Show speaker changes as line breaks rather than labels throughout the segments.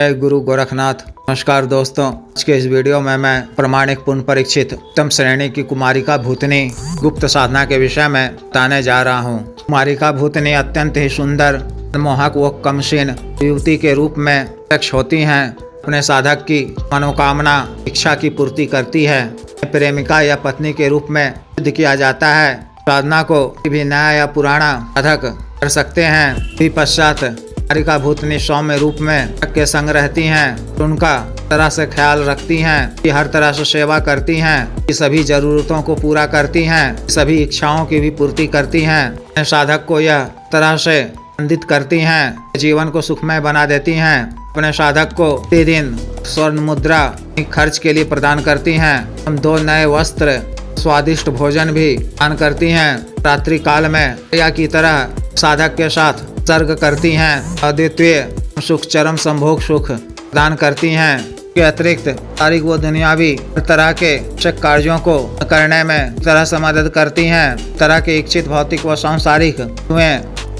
जय गुरु गोरखनाथ। नमस्कार दोस्तों, आज के इस वीडियो में मैं प्रमाणिक पुण्य परीक्षित उत्तम श्रेणी की कुमारिका भूतनी गुप्त साधना के विषय में बताने जा रहा हूँ। कुमारिका भूतनी अत्यंत ही सुंदर, मोहक व कमसीन युवती के रूप में प्रत्यक्ष होती हैं। अपने साधक की मनोकामना इच्छा की पूर्ति करती है। प्रेमिका या पत्नी के रूप में सिद्ध किया जाता है। साधना को भी नया या पुराना साधक कर सकते हैं। पश्चात कुमारिका भूतनी सौम्य रूप में के संग रहती हैं। उनका तरह से ख्याल रखती हैं कि हर तरह से सेवा करती हैं, कि सभी जरूरतों को पूरा करती हैं, सभी इच्छाओं की भी पूर्ति करती हैं। साधक को यह तरह से आनंदित करती हैं, जीवन को सुखमय बना देती हैं। अपने साधक को प्रतिदिन स्वर्ण मुद्रा खर्च के लिए प्रदान करती हैं। हम 2 नए वस्त्र, स्वादिष्ट भोजन भी दान करती हैं। रात्रि काल में या की तरह साधक के साथ सर्ग करती हैं। अद्वितीय सुख, चरम संभोग सुख दान करती हैं। के अतिरिक्त तारीख व दुनियावी तरह के आवश्यक कार्यों को करने में तरह से मदद करती हैं। तरह के इच्छित भौतिक व सांसारिक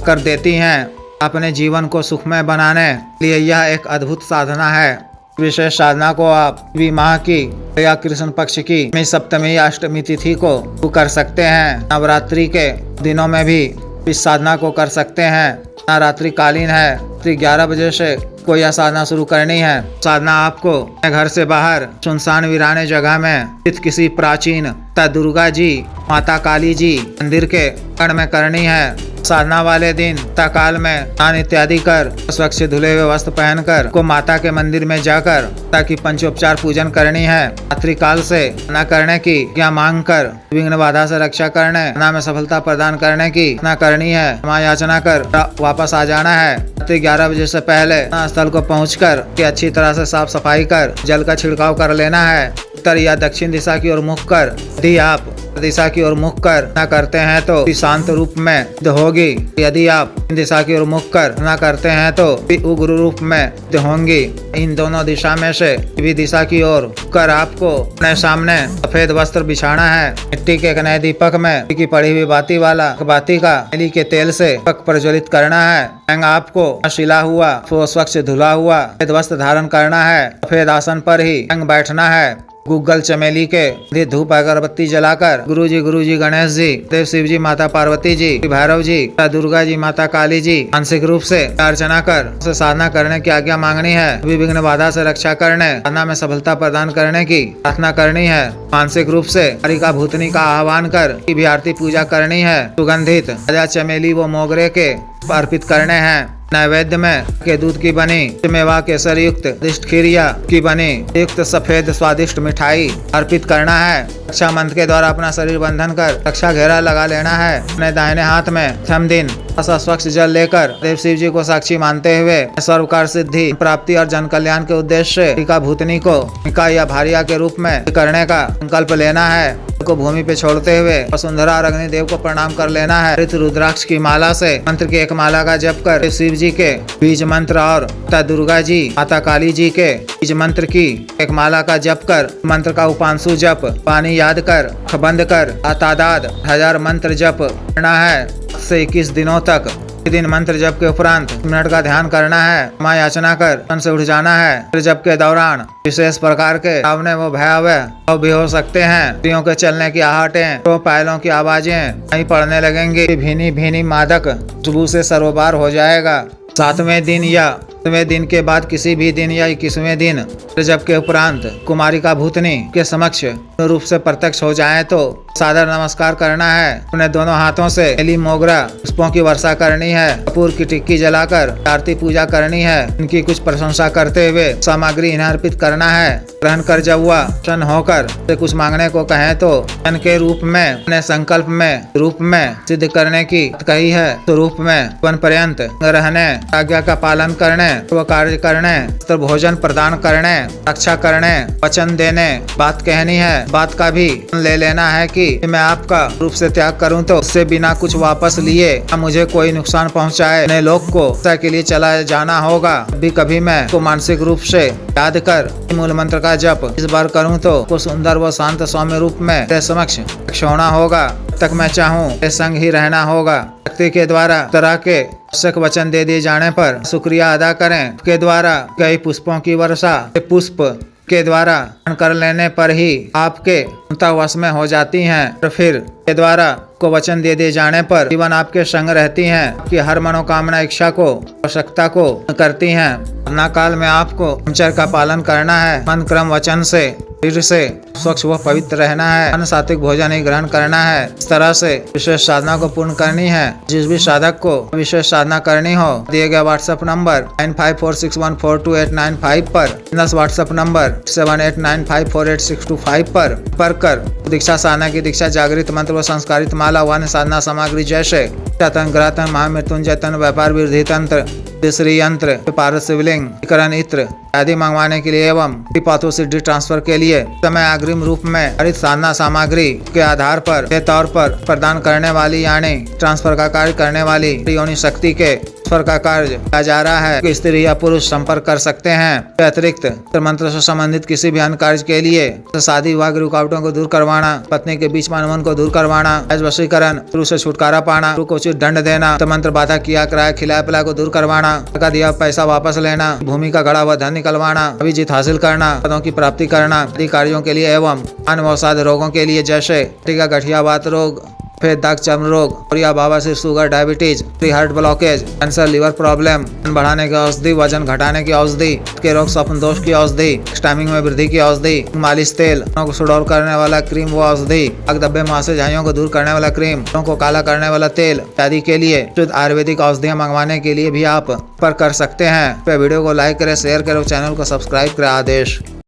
कर देती हैं। अपने जीवन को सुखमय बनाने के लिए यह एक अद्भुत साधना है। विशेष साधना को आप माह की या कृष्ण पक्ष की सप्तमी या अष्टमी तिथि को कर सकते हैं। नवरात्रि के दिनों में भी इस साधना को कर सकते हैं। रात्रि कालीन है, 11 बजे से कोई यह साधना शुरू करनी है। साधना आपको घर से बाहर सुनसान वीराने जगह में स्थित किसी प्राचीन दुर्गा जी, माता काली जी मंदिर के कण में करनी है। साधना वाले दिन काल में स्नान इत्यादि कर स्वच्छ धुले हुए वस्त्र पहनकर को माता के मंदिर में जाकर ताकि पंचोपचार पूजन करनी है। रात्रि काल से न करने की क्या मांग कर विघ्न बाधा से रक्षा करने न में सफलता प्रदान करने की न करनी है। क्षमा याचना कर वापस आ जाना है। रात्रि 11 बजे से पहले स्थल को पहुंचकर के अच्छी तरह से साफ सफाई कर जल का छिड़काव कर लेना है। उत्तर या दक्षिण दिशा की ओर मुख कर, यदि आप दिशा की ओर मुख कर न करते हैं तो शांत रूप में होगी। यदि आप दिशा की ओर मुख कर न करते हैं तो उग्र रूप में होंगी। इन दोनों दिशा में से भी दिशा की ओर कर आपको अपने सामने सफेद वस्त्र बिछाना है। मिट्टी के एक नए दीपक में की पड़ी हुई बाती वाला बाती का तिली के तेल से प्रज्वलित करना है। आपको शिला हुआ स्वच्छ धुला हुआ सफेद वस्त्र धारण करना है। सफेद आसन पर ही बैठना है। गूगल चमेली के धूप अगरबत्ती जलाकर गुरु जी गणेश जी, देव शिव जी, माता पार्वती जी, भैरव जी, दुर्गा जी, माता काली जी मानसिक रूप से अर्चना कर साधना करने की आज्ञा मांगनी है। विघ्न बाधा से रक्षा करने, साधना में सफलता प्रदान करने की प्रार्थना करनी है। मानसिक रूप से कुमारिका भूतनी का आह्वान कर की भी आरती पूजा करनी है। सुगंधित ताजा चमेली व मोगरे के अर्पित करने हैं। नैवेद्य में के दूध की बनी मेवा केसर युक्त दिष्ट खीरिया की बनी युक्त सफेद स्वादिष्ट मिठाई अर्पित करना है। रक्षा मंत्र के द्वारा अपना शरीर बंधन कर रक्षा घेरा लगा लेना है। अपने दाहिने हाथ में प्रथम दिन स्वच्छ जल लेकर देव शिव जी को साक्षी मानते हुए सर्वकार सिद्धि प्राप्ति और जन कल्याण के उद्देश्य से कुमारिका भूतनी को निका या भारिया के रूप में करने का संकल्प लेना है। को भूमि पे छोड़ते हुए वसुंधरा और अग्निदेव को प्रणाम कर लेना है। रुद्राक्ष की माला से मंत्र की एक माला का जप कर शिव जी के बीज मंत्र और माता दुर्गा जी, माता काली जी के बीज मंत्र की एक माला का जप कर मंत्र का उपांशु जप पानी याद कर बंद कर तादाद 1000 मंत्र जप करना है। से 21 दिनों तक दिन मंत्र जप के उपरांत मिनट का ध्यान करना है। क्षमा याचना कर मन से उठ जाना है। जप के दौरान विशेष प्रकार के भावने व भयावह भी हो सकते हैं। स्त्रियों के चलने की आहटें, तो पायलों की आवाजें नहीं पड़ने लगेंगी। भीनी भीनी मादक खुशबू से सर्वबार हो जाएगा। 7वें दिन या 7वें दिन के बाद किसी भी दिन या 21वें दिन जप के उपरांत कुमारिका भूतनी के समक्ष रूप से प्रत्यक्ष हो जाए तो सादर नमस्कार करना है। अपने दोनों हाथों से बेली मोगरा पुष्पों की वर्षा करनी है। कपूर की टिक्की जलाकर आरती पूजा करनी है। इनकी कुछ प्रशंसा करते हुए सामग्री इन्हें अर्पित करना है। ग्रहण कर जब वह प्रसन्न होकर से कुछ मांगने को कहे तो धन के रूप में अपने संकल्प में रूप में सिद्ध करने की कही है। तो रूप में जीवन पर्यंत रहने, आज्ञा का पालन करने, वो कार्य करने, तो भोजन प्रदान करने, रक्षा करने, वचन देने, बात कहनी है। बात का भी ले लेना है कि मैं आपका रूप से त्याग करूं तो उससे बिना कुछ वापस लिए मुझे कोई नुकसान पहुंचाए अपने लोक को के लिए चला जाना होगा। कभी मैं को मानसिक रूप से याद कर मूल मंत्र का जप इस बार करूं तो सुंदर व शांत सौम्य रूप में तेरे समक्ष होना होगा। तक मैं चाहूँ संग ही रहना होगा। शक्ति के द्वारा तरह के आवश्यक वचन दे दिए जाने पर शुक्रिया अदा करें। के द्वारा कई पुष्पों की वर्षा पुष्प के द्वारा कर लेने पर ही आपके वश में हो जाती हैं और फिर के द्वारा को वचन दे दिए जाने पर जीवन आपके संग रहती हैं। आपकी हर मनोकामना इच्छा को आवश्यकता को करती हैं। अपना काल में आपको ब्रह्मचर्य का पालन करना है। मन क्रम वचन से शरीर से स्वच्छ व पवित्र रहना है। अन्न सात्विक भोजन ही ग्रहण करना है। इस तरह से विशेष साधना को पूर्ण करनी है। जिस भी साधक को विशेष साधना करनी हो दिए गए व्हाट्सएप नंबर 9546142895 पर व्हाट्सएप नंबर 7895486225 पर कर दीक्षा साधना की दीक्षा जागृत मंत्र व संस्कारित माला व साधना सामग्री जैसे तंत्र ग्रहतन महामृत्युंजय तंत्र व्यापार वृद्धि तंत्र श्री यंत्र पारस शिवलिंग करण इत्र आदि मंगवाने के लिए एवं पाथो सिद्धि ट्रांसफर के लिए समय अग्रिम रूप में हरित साधना सामग्री के आधार पर के तौर पर प्रदान करने वाली यानी ट्रांसफर का कार्य करने वाली योनि शक्ति के ट्रांसफर का कार्य किया जा रहा है। स्त्री या पुरुष संपर्क कर सकते हैं। अतिरिक्त मंत्र से संबंधित किसी भी अन्य कार्य के लिए शादी विवाह की रुकावटों को दूर करवाना, पत्नी के बीच मन को दूर करवाना, वशीकरण, पुरुष से छुटकारा पाना, को उचित दंड देना, मंत्र बाधा किया कराया खिलाया पिला को दूर करवाना, दिया पैसा वापस लेना, भूमि का गड़ा हुआ धन निकलवाना, अभिजीत हासिल करना, पदों की प्राप्ति करना आदि कार्यों के लिए एवं अन्य रोगों के लिए जैसे टीका गठिया वात रोग, फिर दाग चर्म रोग, बवासीर, sugar, diabetes, heart blockage, cancer, liver problem, बढ़ाने की औषधि, वजन घटाने की औषधि, के रोग स्वप्न दोष की औषधि, स्टैमिंग में वृद्धि की औषधि, मालिश तेल, को सुडौल करने वाला क्रीम व औषधि, आग धब्बे मासे झाइयों को दूर करने वाला क्रीम, को काला करने वाला तेल आदि के लिए शुद्ध आयुर्वेदिक औषधियाँ मंगवाने के लिए भी आप पर कर सकते हैं। वीडियो को लाइक करें, शेयर करें, चैनल को सब्सक्राइब करें। आदेश।